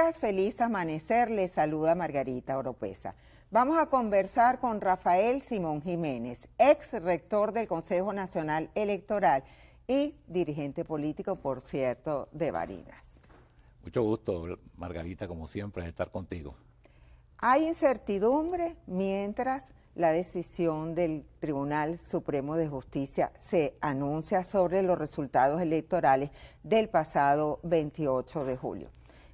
días, feliz amanecer, les saluda Margarita Oropesa. Vamos a conversar con Rafael Simón Jiménez, ex rector del Consejo Nacional Electoral y dirigente político, por cierto, de Barinas. Mucho gusto, Margarita, como siempre, de estar contigo. Hay incertidumbre mientras la decisión del Tribunal Supremo de Justicia se anuncia sobre los resultados electorales del pasado 28 de julio.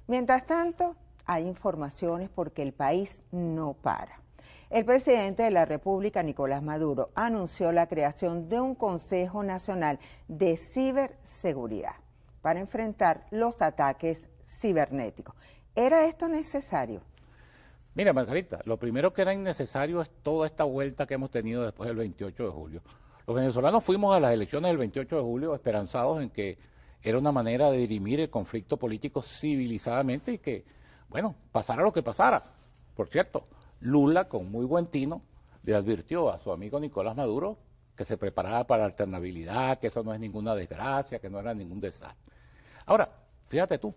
Mientras tanto, hay informaciones porque el país no para. El presidente de la República, Nicolás Maduro, anunció la creación de un Consejo Nacional de Ciberseguridad para enfrentar los ataques cibernéticos. ¿Era esto necesario? Mira, Margarita, lo primero que era innecesario es toda esta vuelta que hemos tenido después del 28 de julio. Los venezolanos fuimos a las elecciones del 28 de julio esperanzados en que era una manera de dirimir el conflicto político civilizadamente y que, bueno, pasara lo que pasara. Por cierto, Lula, con muy buen tino, le advirtió a su amigo Nicolás Maduro que se preparara para la alternabilidad, que eso no es ninguna desgracia, que no era ningún desastre. Ahora, fíjate tú,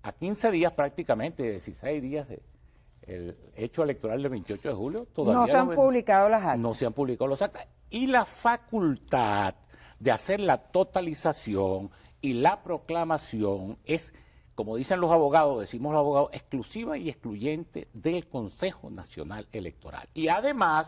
a 15 días prácticamente, 16 días del hecho electoral del 28 de julio, todavía no se han publicado las actas. No se han publicado las actas. Y la facultad de hacer la totalización y la proclamación es, como dicen los abogados, decimos los abogados, exclusiva y excluyente del Consejo Nacional Electoral. Y además,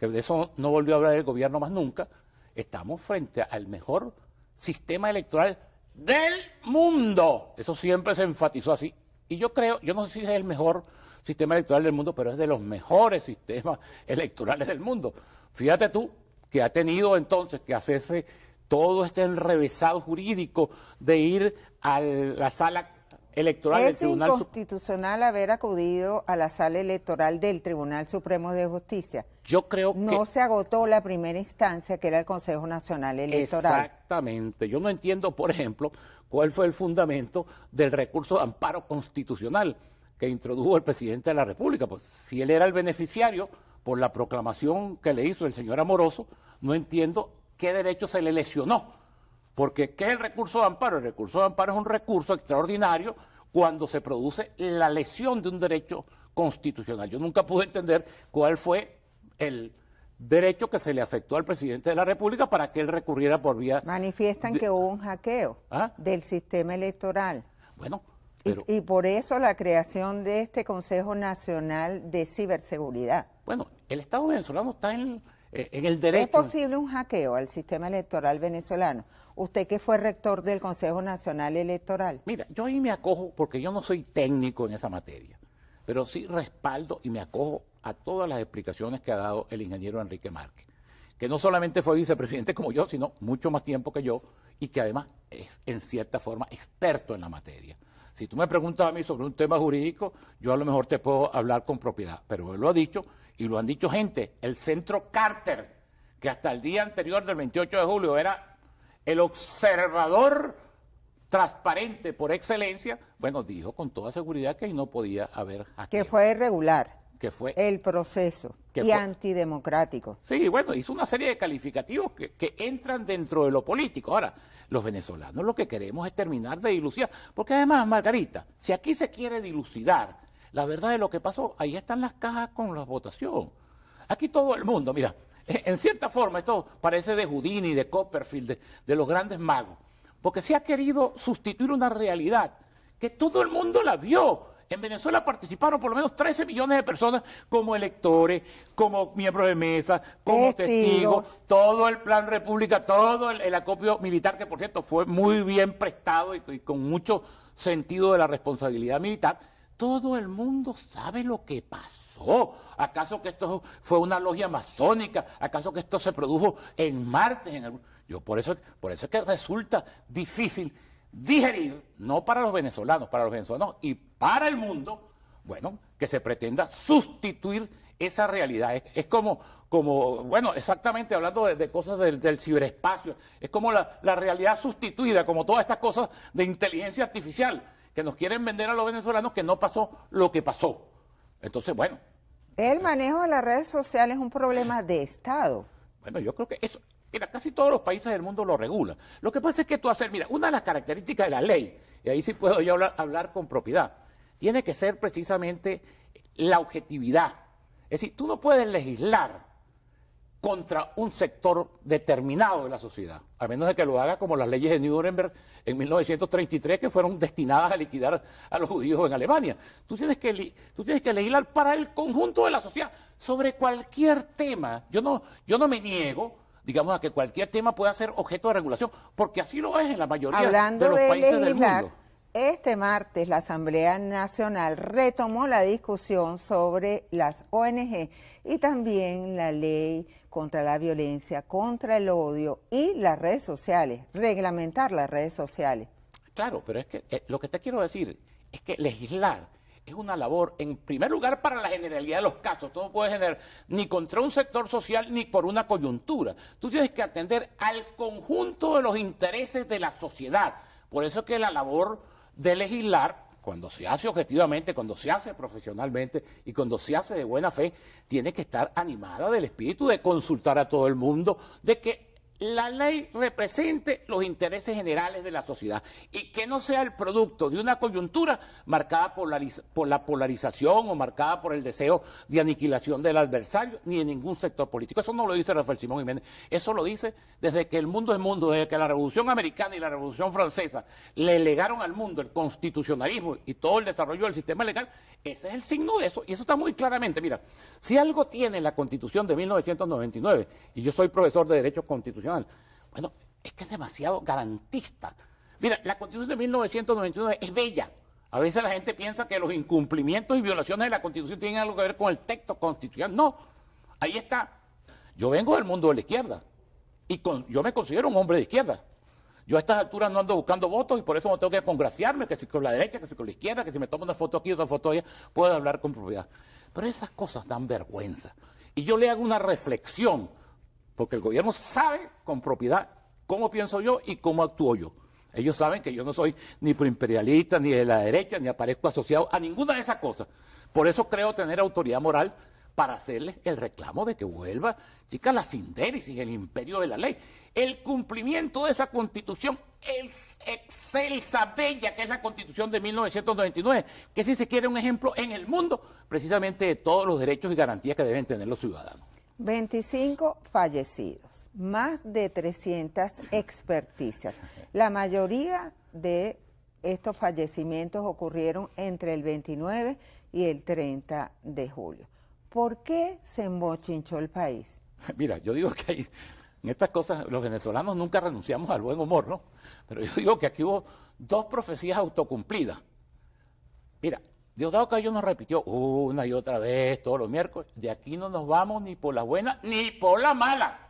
que de eso no volvió a hablar el gobierno más nunca, estamos frente al mejor sistema electoral del mundo. Eso siempre se enfatizó así. Y yo creo, yo no sé si es el mejor sistema electoral del mundo, pero es de los mejores sistemas electorales del mundo. Fíjate tú que ha tenido entonces que hacerse todo este enrevesado jurídico de ir a la sala electoral del Tribunal Supremo. ¿Es inconstitucional haber acudido a la sala electoral del Tribunal Supremo de Justicia? Yo creo que no se agotó la primera instancia, que era el Consejo Nacional Electoral. Exactamente. Yo no entiendo, por ejemplo, cuál fue el fundamento del recurso de amparo constitucional que introdujo el presidente de la República. Pues si él era el beneficiario por la proclamación que le hizo el señor Amoroso, no entiendo qué derecho se le lesionó. Porque, ¿qué es el recurso de amparo? El recurso de amparo es un recurso extraordinario cuando se produce la lesión de un derecho constitucional. Yo nunca pude entender cuál fue el derecho que se le afectó al presidente de la República para que él recurriera por vía... Manifiestan que hubo un hackeo del sistema electoral. Bueno, pero... Y por eso la creación de este Consejo Nacional de Ciberseguridad. Bueno, el Estado venezolano está en el derecho... ¿Es posible un hackeo al sistema electoral venezolano? Usted que fue rector del Consejo Nacional Electoral. Mira, yo ahí me acojo, porque yo no soy técnico en esa materia, pero sí respaldo y me acojo a todas las explicaciones que ha dado el ingeniero Enrique Márquez, que no solamente fue vicepresidente como yo, sino mucho más tiempo que yo, y que además es, en cierta forma, experto en la materia. Si tú me preguntas a mí sobre un tema jurídico, yo a lo mejor te puedo hablar con propiedad, pero él lo ha dicho, y lo han dicho gente, el Centro Carter, que hasta el día anterior del 28 de julio era el observador transparente por excelencia, bueno, dijo con toda seguridad que no podía haber hackeo. Que fue irregular. Que fue el proceso y antidemocrático. Sí, bueno, hizo una serie de calificativos que entran dentro de lo político. Ahora, los venezolanos lo que queremos es terminar de dilucidar, porque además, Margarita, si aquí se quiere dilucidar la verdad de lo que pasó, ahí están las cajas con la votación. Aquí todo el mundo, mira, en cierta forma esto parece de Houdini, de Copperfield, de los grandes magos, porque se ha querido sustituir una realidad que todo el mundo la vio. En Venezuela participaron por lo menos 13 millones de personas como electores, como miembros de mesa, como testigos, todo el plan República, todo el acopio militar, que por cierto fue muy bien prestado y con mucho sentido de la responsabilidad militar. Todo el mundo sabe lo que pasó. ¿Acaso que esto fue una logia masónica? ¿Acaso que esto se produjo en Marte? Yo por eso es que resulta difícil digerir, no para los venezolanos y para el mundo, bueno, que se pretenda sustituir esa realidad. Es como bueno, exactamente hablando de cosas del ciberespacio, es como la realidad sustituida, como todas estas cosas de inteligencia artificial, que nos quieren vender a los venezolanos que no pasó lo que pasó. Entonces, bueno. El manejo de las redes sociales es un problema de Estado. Bueno, yo creo que eso, mira, casi todos los países del mundo lo regulan. Lo que pasa es que tú haces, mira, una de las características de la ley, y ahí sí puedo yo hablar con propiedad, tiene que ser precisamente la objetividad. Es decir, tú no puedes legislar contra un sector determinado de la sociedad, a menos de que lo haga como las leyes de Nuremberg en 1933, que fueron destinadas a liquidar a los judíos en Alemania. Tú tienes que legislar para el conjunto de la sociedad, sobre cualquier tema. Yo no me niego, digamos, a que cualquier tema pueda ser objeto de regulación, porque así lo es en la mayoría de los países del mundo. Este martes la Asamblea Nacional retomó la discusión sobre las ONG y también la ley contra la violencia, contra el odio y las redes sociales, reglamentar las redes sociales. Claro, pero es que lo que te quiero decir es que legislar es una labor, en primer lugar, para la generalidad de los casos. Tú no puedes generar ni contra un sector social ni por una coyuntura. Tú tienes que atender al conjunto de los intereses de la sociedad. Por eso es que la labor de legislar, cuando se hace objetivamente, cuando se hace profesionalmente y cuando se hace de buena fe, tiene que estar animada del espíritu de consultar a todo el mundo, de que la ley represente los intereses generales de la sociedad y que no sea el producto de una coyuntura marcada por la polarización o marcada por el deseo de aniquilación del adversario, ni de ningún sector político. Eso no lo dice Rafael Simón Jiménez, eso lo dice desde que el mundo es mundo, desde que la Revolución Americana y la Revolución Francesa le legaron al mundo el constitucionalismo y todo el desarrollo del sistema legal. Ese es el signo de eso, y eso está muy claramente. Mira, si algo tiene la Constitución de 1999, y yo soy profesor de Derecho Constitucional, bueno, es que es demasiado garantista. Mira, la Constitución de 1999 es bella. A veces la gente piensa que los incumplimientos y violaciones de la Constitución tienen algo que ver con el texto constitucional. No, ahí está. Yo vengo del mundo de la izquierda, y yo me considero un hombre de izquierda. Yo a estas alturas no ando buscando votos y por eso no tengo que congraciarme, que si con la derecha, que si con la izquierda, que si me tomo una foto aquí, otra foto allá, puedo hablar con propiedad. Pero esas cosas dan vergüenza. Y yo le hago una reflexión, porque el gobierno sabe con propiedad cómo pienso yo y cómo actúo yo. Ellos saben que yo no soy ni proimperialista, ni de la derecha, ni aparezco asociado a ninguna de esas cosas. Por eso creo tener autoridad moral para hacerles el reclamo de que vuelva, chicas, la sindéresis, el imperio de la ley. El cumplimiento de esa Constitución excelsa, bella, que es la Constitución de 1999, que si se quiere un ejemplo en el mundo, precisamente de todos los derechos y garantías que deben tener los ciudadanos. 25 fallecidos, más de 300 experticias. La mayoría de estos fallecimientos ocurrieron entre el 29 y el 30 de julio. ¿Por qué se embochinchó el país? Mira, yo digo que en estas cosas los venezolanos nunca renunciamos al buen humor, ¿no? Pero yo digo que aquí hubo dos profecías autocumplidas. Mira, Diosdado Cabello nos repitió una y otra vez todos los miércoles, de aquí no nos vamos ni por la buena ni por la mala.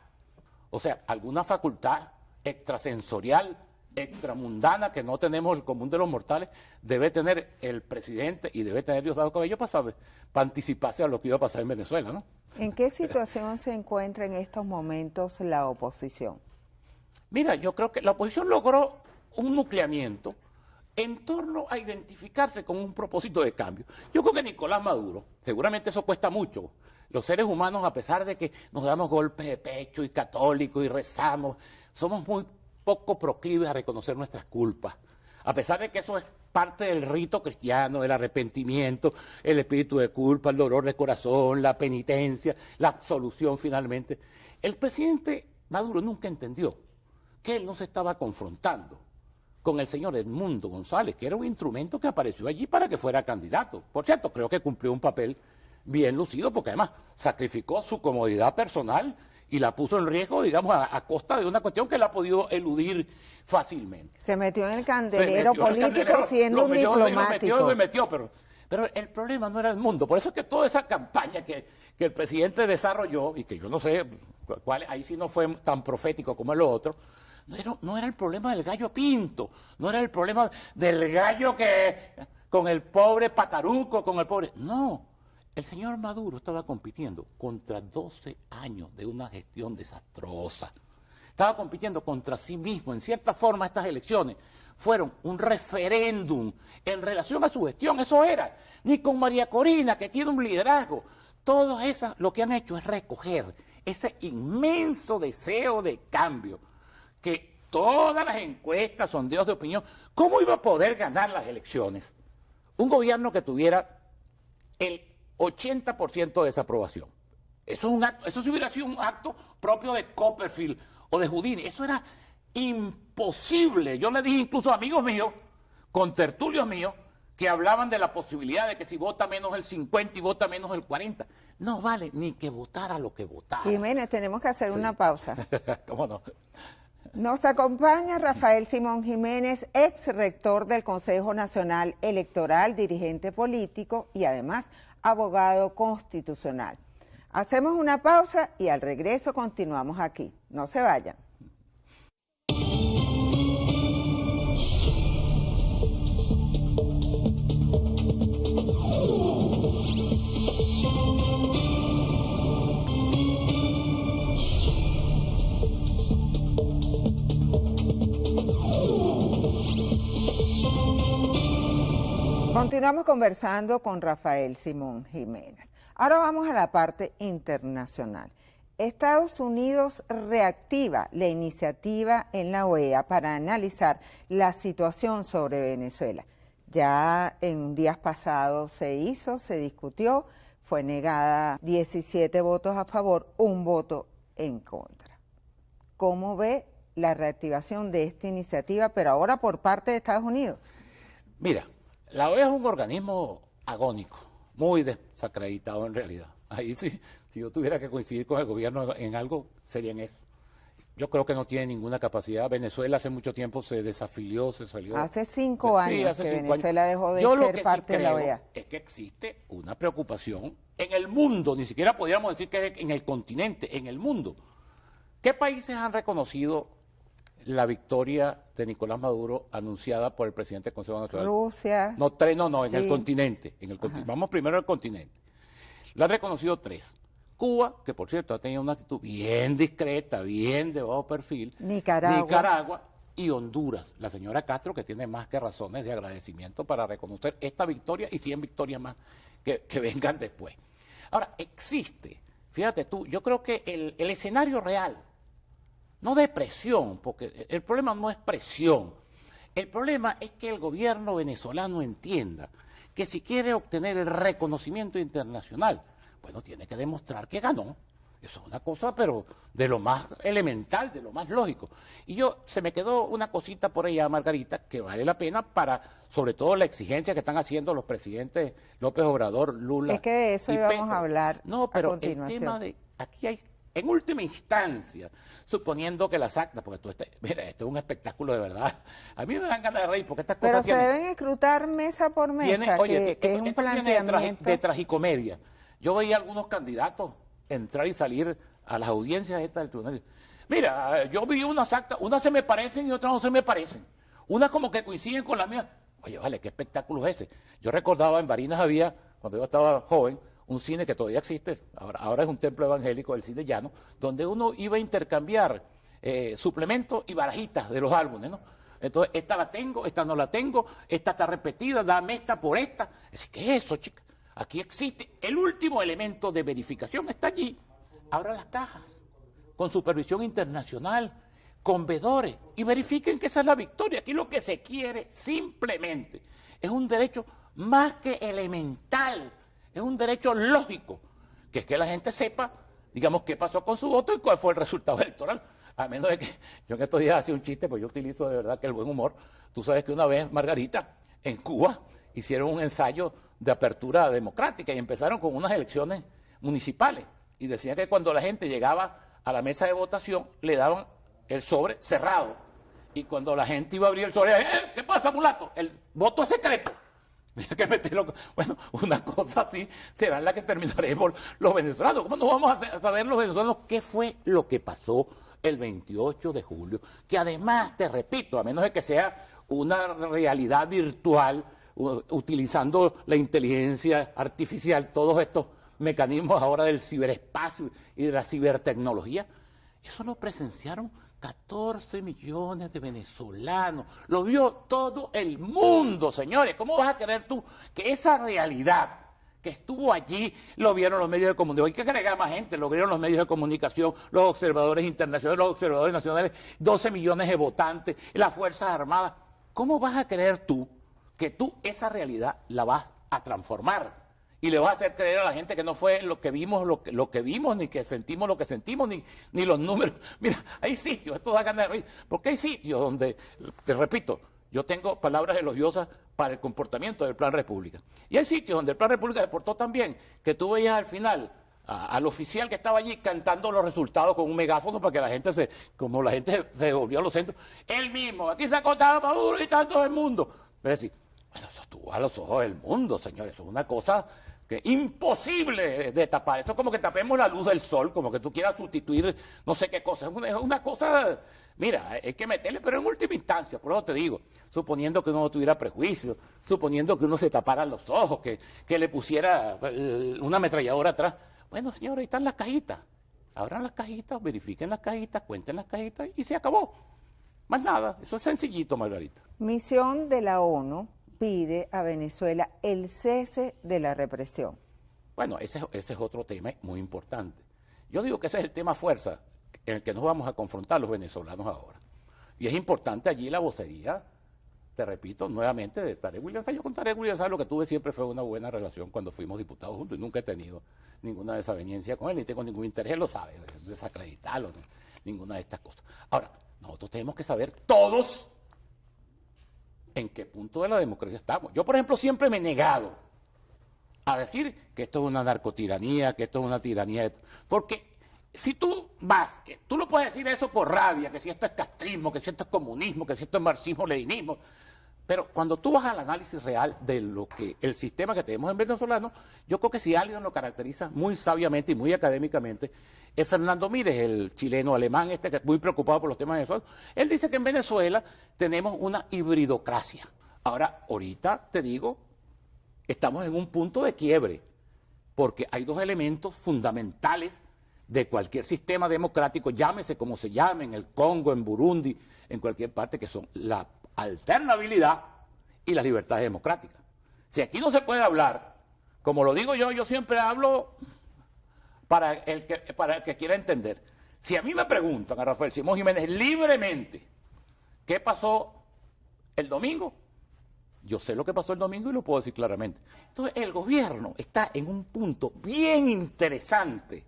O sea, alguna facultad extrasensorial, extramundana que no tenemos el común de los mortales, debe tener el presidente y debe tener Diosdado Cabello para anticiparse a lo que iba a pasar en Venezuela, ¿no? ¿En qué situación se encuentra en estos momentos la oposición? Mira, yo creo que la oposición logró un nucleamiento en torno a identificarse con un propósito de cambio. Yo creo que Nicolás Maduro, seguramente eso cuesta mucho. Los seres humanos, a pesar de que nos damos golpes de pecho y católicos y rezamos, somos muy poco proclives a reconocer nuestras culpas. A pesar de que eso es parte del rito cristiano, del arrepentimiento, el espíritu de culpa, el dolor de corazón, la penitencia, la absolución finalmente. El presidente Maduro nunca entendió que él no se estaba confrontando con el señor Edmundo González, que era un instrumento que apareció allí para que fuera candidato. Por cierto, creo que cumplió un papel bien lucido, porque además sacrificó su comodidad personal y la puso en riesgo, digamos, a costa de una cuestión que él ha podido eludir fácilmente. Se metió en el candelero político siendo un diplomático. Pero el problema no era el mundo. Por eso es que toda esa campaña que el presidente desarrolló, y que yo no sé, ahí sí no fue tan profético como el otro, no era el problema del gallo pinto, no era el problema del gallo que con el pobre pataruco, con el pobre... No, el señor Maduro estaba compitiendo contra 12 años de una gestión desastrosa. Estaba compitiendo contra sí mismo. En cierta forma, estas elecciones fueron un referéndum en relación a su gestión. Eso era. Ni con María Corina, que tiene un liderazgo. Todas esas lo que han hecho es recoger ese inmenso deseo de cambio que todas las encuestas, sondeos de opinión, ¿cómo iba a poder ganar las elecciones? un gobierno que tuviera el 80% de desaprobación. Eso es un acto, eso si hubiera sido un acto propio de Copperfield o de Houdini. Eso era imposible. Yo le dije incluso a amigos míos, contertulios míos, que hablaban de la posibilidad de que si vota menos el 50 y vota menos el 40, no vale ni que votara lo que votara. Jiménez, tenemos que hacer una pausa. ¿Cómo no? Nos acompaña Rafael Simón Jiménez, ex rector del Consejo Nacional Electoral, dirigente político y además abogado constitucional. Hacemos una pausa y al regreso continuamos aquí. No se vayan. Continuamos conversando con Rafael Simón Jiménez. Ahora vamos a la parte internacional. Estados Unidos reactiva la iniciativa en la OEA para analizar la situación sobre Venezuela. Ya en días pasados se discutió, fue negada 17 votos a favor, 1 voto en contra. ¿Cómo ve la reactivación de esta iniciativa, pero ahora por parte de Estados Unidos? Mira, la OEA es un organismo agónico, muy desacreditado en realidad. Ahí sí, si yo tuviera que coincidir con el gobierno en algo, sería en eso. Yo creo que no tiene ninguna capacidad. Venezuela hace mucho tiempo se desafilió, se salió. Hace 5 años sí, hace que 5 Venezuela años. dejó de Yo ser parte de la OEA. Es que existe una preocupación en el mundo, ni siquiera podríamos decir que en el continente, en el mundo. ¿Qué países han reconocido la victoria de Nicolás Maduro anunciada por el presidente del Consejo Nacional? Rusia. No, en sí. el continente. Vamos primero al continente. Lo han reconocido 3. Cuba, que por cierto ha tenido una actitud bien discreta, bien de bajo perfil. Nicaragua y Honduras. La señora Castro, que tiene más que razones de agradecimiento para reconocer esta victoria y 100 victorias más que vengan después. Ahora, existe, fíjate tú, yo creo que el escenario real, no de presión, porque el problema no es presión, el problema es que el gobierno venezolano entienda que si quiere obtener el reconocimiento internacional, bueno, tiene que demostrar que ganó. Eso es una cosa, pero de lo más elemental, de lo más lógico. Y se me quedó una cosita por allá, Margarita, que vale la pena para, sobre todo, la exigencia que están haciendo los presidentes López Obrador, Lula. Es que de eso íbamos a hablar. No, pero el tema de, aquí hay, en última instancia, suponiendo que las actas, porque mira, esto es un espectáculo de verdad. A mí me dan ganas de reír porque estas cosas pero se deben escrutar mesa por mesa, que es un planteamiento de tragicomedia. Yo veía a algunos candidatos entrar y salir a las audiencias estas del tribunal. Mira, yo vi unas actas, unas se me parecen y otras no se me parecen. Unas como que coinciden con las mías. Oye, vale, ¿qué espectáculo es ese? Yo recordaba en Barinas había, cuando yo estaba joven, un cine que todavía existe, ahora es un templo evangélico, el cine llano, donde uno iba a intercambiar suplementos y barajitas de los álbumes, ¿no? Entonces, esta la tengo, esta no la tengo, esta está repetida, dame esta por esta. ¿Qué es eso, chica? Aquí existe el último elemento de verificación, está allí. Abran las cajas, con supervisión internacional, con veedores, y verifiquen que esa es la victoria. Aquí lo que se quiere simplemente es un derecho más que elemental, es un derecho lógico, que es que la gente sepa, digamos, qué pasó con su voto y cuál fue el resultado electoral. A menos de que yo en estos días hacía un chiste, pues yo utilizo de verdad que el buen humor. Tú sabes que una vez, Margarita, en Cuba hicieron un ensayo de apertura democrática y empezaron con unas elecciones municipales y decían que cuando la gente llegaba a la mesa de votación le daban el sobre cerrado y cuando la gente iba a abrir el sobre, ¿qué pasa, mulato? El voto es secreto. Había que meterlo. Bueno, una cosa así será la que terminaremos los venezolanos. ¿Cómo no vamos a saber los venezolanos qué fue lo que pasó el 28 de julio? Que además, te repito, a menos de que sea una realidad virtual, utilizando la inteligencia artificial, todos estos mecanismos ahora del ciberespacio y de la cibertecnología, eso lo presenciaron 14 millones de venezolanos, lo vio todo el mundo, señores. ¿Cómo vas a creer tú que esa realidad que estuvo allí lo vieron los medios de comunicación? Hay que agregar más gente, lo vieron los medios de comunicación, los observadores internacionales, los observadores nacionales, 12 millones de votantes, las Fuerzas Armadas. ¿Cómo vas a creer tú que tú esa realidad la vas a transformar y le vas a hacer creer a la gente que no fue lo que vimos, lo que vimos, ni que sentimos lo que sentimos, ni los números. Mira, hay sitios, esto da ganas de reír, porque hay sitios donde, te repito, yo tengo palabras elogiosas para el comportamiento del Plan República. Y hay sitios donde el Plan República se portó tan bien que tú veías al final al oficial que estaba allí cantando los resultados con un megáfono para que la gente como la gente se volvió a los centros. Él mismo, aquí se acotaba Maduro y está todo el mundo. Pero es decir, bueno, eso estuvo a los ojos del mundo, señores. Eso es una cosa que imposible de tapar. Eso es como que tapemos la luz del sol, como que tú quieras sustituir no sé qué cosa. Es una cosa, mira, hay que meterle, pero en última instancia, por eso te digo, suponiendo que uno no tuviera prejuicio, suponiendo que uno se tapara los ojos, que le pusiera una ametralladora atrás. Bueno, señores, ahí están las cajitas. Abran las cajitas, verifiquen las cajitas, cuenten las cajitas y se acabó. Más nada, eso es sencillito, Margarita. Misión de la ONU pide a Venezuela el cese de la represión. Bueno, ese es otro tema muy importante. Yo digo que ese es el tema fuerza en el que nos vamos a confrontar los venezolanos ahora. Y es importante allí la vocería, te repito, nuevamente, de Tarek William Saab. Yo con Tarek William Saab lo que tuve siempre fue una buena relación cuando fuimos diputados juntos y nunca he tenido ninguna desaveniencia con él, ni tengo ningún interés, él lo sabe, desacreditarlo, ninguna de estas cosas. Ahora, nosotros tenemos que saber todos en qué punto de la democracia estamos. Yo, por ejemplo, siempre me he negado a decir que esto es una narcotiranía, que esto es una tiranía, porque si tú vas, tú no puedes decir eso por rabia, que si esto es castrismo, que si esto es comunismo, que si esto es marxismo-leninismo, pero cuando tú vas al análisis real de lo que el sistema que tenemos en venezolano, yo creo que si alguien lo caracteriza muy sabiamente y muy académicamente, es Fernando Mírez, el chileno-alemán que es muy preocupado por los temas venezolanos. Él dice que en Venezuela tenemos una hibridocracia. Ahora, ahorita te digo, estamos en un punto de quiebre, porque hay dos elementos fundamentales de cualquier sistema democrático, llámese como se llame, en el Congo, en Burundi, en cualquier parte, que son la alternabilidad y las libertades democráticas. Si aquí no se puede hablar, como lo digo yo siempre hablo para el que quiera entender. Si a mí me preguntan, a Rafael Simón Jiménez, libremente, ¿qué pasó el domingo? Yo sé lo que pasó el domingo y lo puedo decir claramente. Entonces, el gobierno está en un punto bien interesante,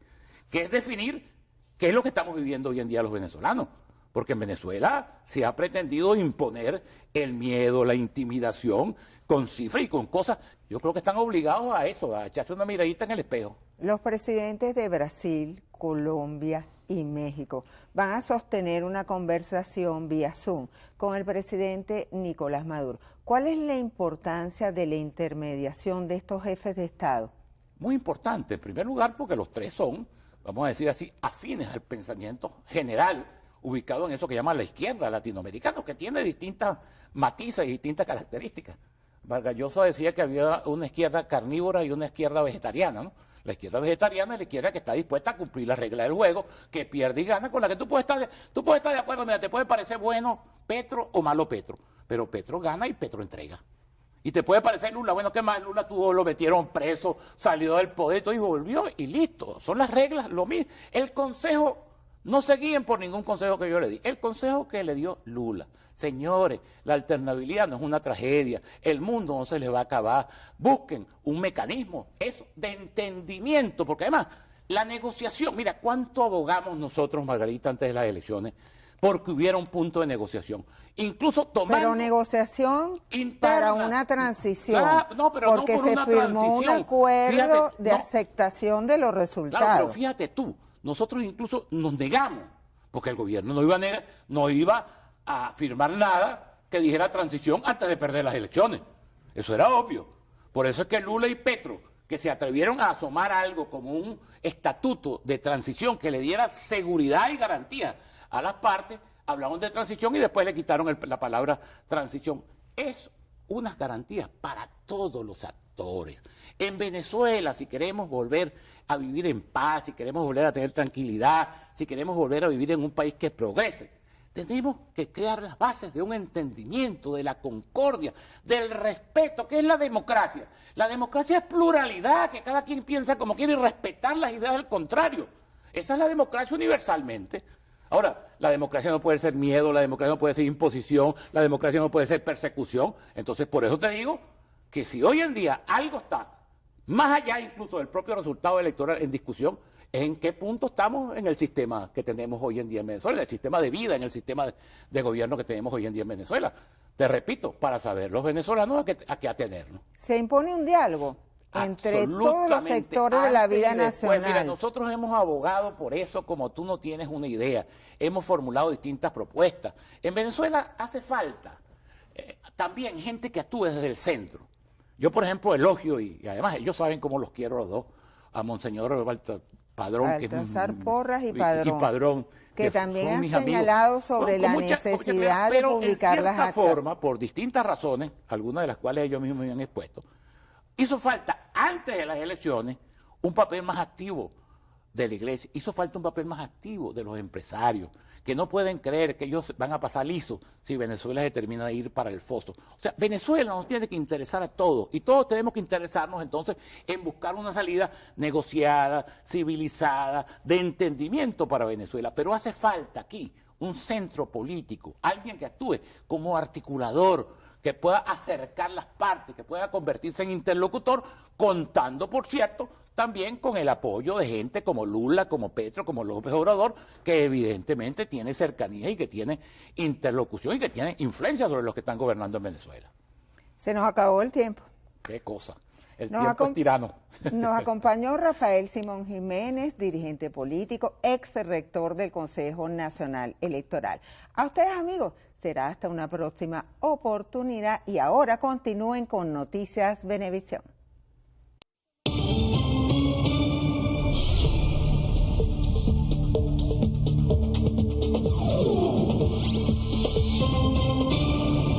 que es definir qué es lo que estamos viviendo hoy en día los venezolanos. Porque en Venezuela se ha pretendido imponer el miedo, la intimidación, con cifras y con cosas. Yo creo que están obligados a eso, a echarse una miradita en el espejo. Los presidentes de Brasil, Colombia y México van a sostener una conversación vía Zoom con el presidente Nicolás Maduro. ¿Cuál es la importancia de la intermediación de estos jefes de Estado? Muy importante, en primer lugar, porque los tres son, vamos a decir así, afines al pensamiento general ubicado en eso que llama la izquierda latinoamericana, que tiene distintas matices y distintas características. Vargas Llosa decía que había una izquierda carnívora y una izquierda vegetariana, ¿no? La izquierda vegetariana es la izquierda que está dispuesta a cumplir las reglas del juego, que pierde y gana, con la que tú puedes estar de acuerdo. Mira, te puede parecer bueno Petro o malo Petro, pero Petro gana y Petro entrega. Y te puede parecer Lula, bueno, ¿qué más? Lula lo metieron preso, salió del poder y volvió y listo. Son las reglas, lo mismo. El consejo, no se guíen por ningún consejo que yo le di. El consejo que le dio Lula. Señores, la alternabilidad no es una tragedia, el mundo no se les va a acabar. Busquen un mecanismo, eso, de entendimiento, porque además, la negociación, mira, ¿cuánto abogamos nosotros, Margarita, antes de las elecciones? Porque hubiera un punto de negociación. Incluso tomando... Pero negociación interna, para una transición, no, pero porque no por una se firmó transición. un acuerdo Fíjate, de aceptación de los resultados. Claro, pero fíjate tú, nosotros incluso nos negamos, porque el gobierno no iba a firmar nada que dijera transición antes de perder las elecciones. Eso era obvio. Por eso es que Lula y Petro, que se atrevieron a asomar algo como un estatuto de transición que le diera seguridad y garantía a las partes, hablaron de transición y después le quitaron la palabra transición. Es unas garantías para todos los actores. En Venezuela, si queremos volver a vivir en paz, si queremos volver a tener tranquilidad, si queremos volver a vivir en un país que progrese, tenemos que crear las bases de un entendimiento, de la concordia, del respeto, que es la democracia. La democracia es pluralidad, que cada quien piensa como quiere y respetar las ideas del contrario. Esa es la democracia universalmente. Ahora, la democracia no puede ser miedo, la democracia no puede ser imposición, la democracia no puede ser persecución. Entonces, por eso te digo que si hoy en día algo está más allá incluso del propio resultado electoral en discusión, es en qué punto estamos en el sistema que tenemos hoy en día en Venezuela, en el sistema de vida, en el sistema de gobierno que tenemos hoy en día en Venezuela. Te repito, para saber los venezolanos a qué atenernos. Se impone un diálogo entre todos los sectores de la vida nacional. Mira, nosotros hemos abogado por eso como tú no tienes una idea. Hemos formulado distintas propuestas. En Venezuela hace falta también gente que actúe desde el centro. Yo, por ejemplo, elogio, y además ellos saben cómo los quiero los dos, a Monseñor Padrón, Baltasar Porras y Padrón, que también han mis señalado amigos, sobre la necesidad de publicar las actas. Pero en cierta forma, por distintas razones, algunas de las cuales ellos mismos me han expuesto, hizo falta, antes de las elecciones, un papel más activo de la iglesia, hizo falta un papel más activo de los empresarios, que no pueden creer que ellos van a pasar lisos si Venezuela se termina de ir para el foso. O sea, Venezuela nos tiene que interesar a todos, y todos tenemos que interesarnos entonces en buscar una salida negociada, civilizada, de entendimiento para Venezuela. Pero hace falta aquí un centro político, alguien que actúe como articulador, que pueda acercar las partes, que pueda convertirse en interlocutor, contando, por cierto, también con el apoyo de gente como Lula, como Petro, como López Obrador, que evidentemente tiene cercanía y que tiene interlocución y que tiene influencia sobre los que están gobernando en Venezuela. Se nos acabó el tiempo. Qué cosa. El tiempo es tirano. Nos acompañó Rafael Simón Jiménez, dirigente político, ex rector del Consejo Nacional Electoral. A ustedes, amigos, será hasta una próxima oportunidad y ahora continúen con Noticias Venevisión.